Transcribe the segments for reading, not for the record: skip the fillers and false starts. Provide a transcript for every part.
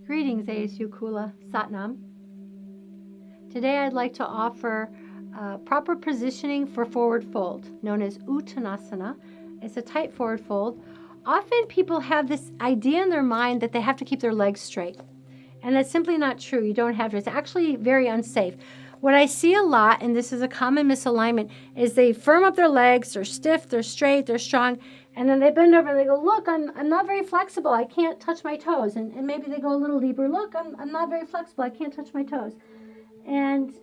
Greetings, ASU Kula Satnam. Today I'd like to offer proper positioning for forward fold, known as Uttanasana. It's a tight forward fold. Often people have this idea in their mind that they have to keep their legs straight. And that's simply not true. You don't have to. It's actually very unsafe. What I see a lot, and this is a common misalignment, is they firm up their legs, they're stiff, they're straight, they're strong, and then they bend over and they go, look, I'm not very flexible, I can't touch my toes. And maybe they go a little deeper, look, I'm not very flexible, I can't touch my toes. And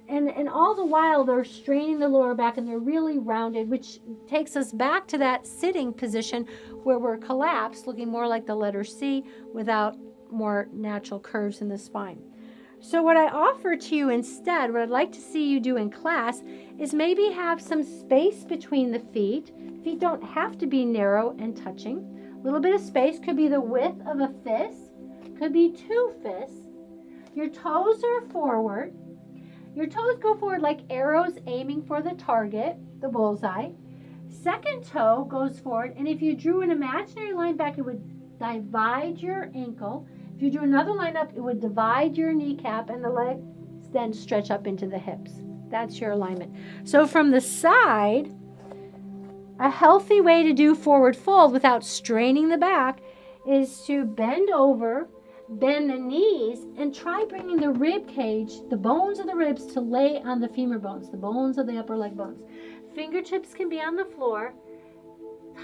all the while they're straining the lower back and they're really rounded, which takes us back to that sitting position where we're collapsed, looking more like the letter C without more natural curves in the spine. So what I offer to you instead, what I'd like to see you do in class, is maybe have some space between the feet. Feet don't have to be narrow and touching. A little bit of space could be the width of a fist, could be 2 fists. Your toes are forward. Your toes go forward like arrows aiming for the target, the bullseye. Second toe goes forward, and if you drew an imaginary line back, it would divide your ankle. If you drew another line up, it would divide your kneecap, and the legs then stretch up into the hips. That's your alignment. So from the side, a healthy way to do forward fold without straining the back is to bend over, bend the knees, and try bringing the rib cage, the bones of the ribs, to lay on the femur bones, the bones of the upper leg bones. Fingertips can be on the floor.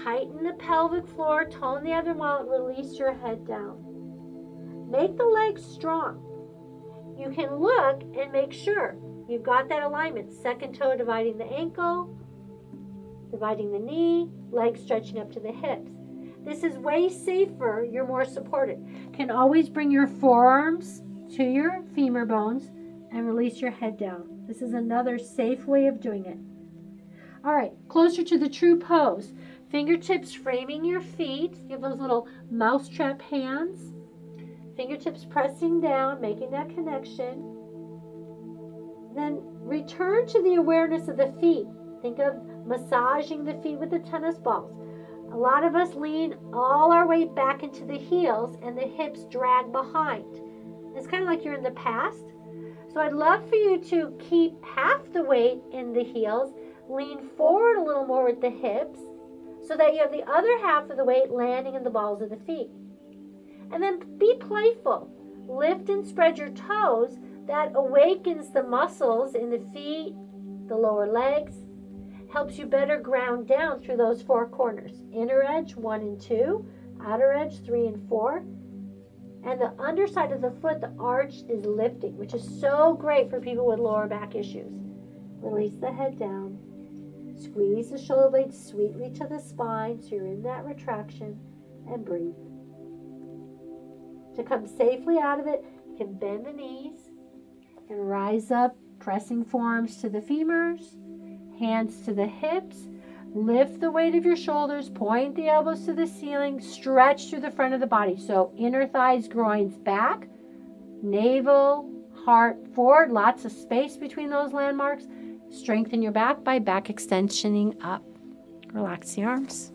Tighten the pelvic floor, tone the abdomen while release your head down. Make the legs strong. You can look and make sure you've got that alignment. Second toe dividing the ankle, dividing the knee, legs stretching up to the hips. This is way safer. You're more supported. Can always bring your forearms to your femur bones and release your head down. This is another safe way of doing it. All right, closer to the true pose. Fingertips framing your feet. You have those little mousetrap hands. Fingertips pressing down, making that connection. Then return to the awareness of the feet. Think of massaging the feet with the tennis balls. A lot of us lean all our weight back into the heels and the hips drag behind. It's kind of like you're in the past. So I'd love for you to keep half the weight in the heels, lean forward a little more with the hips, so that you have the other half of the weight landing in the balls of the feet. And then be playful. Lift and spread your toes. That awakens the muscles in the feet, the lower legs. Helps you better ground down through those 4 corners. Inner edge 1 and 2. Outer edge 3 and 4. And the underside of the foot, the arch, is lifting, which is so great for people with lower back issues. Release the head down. Squeeze the shoulder blades sweetly to the spine so you're in that retraction, and breathe. To come safely out of it, you can bend the knees and rise up, pressing forearms to the femurs, hands to the hips. Lift the weight of your shoulders, point the elbows to the ceiling, stretch through the front of the body. So inner thighs, groins back, navel, heart forward, lots of space between those landmarks. Strengthen your back by back extensioning up. Relax the arms.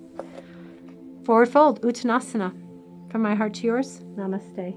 Forward fold, Uttanasana. From my heart to yours, namaste.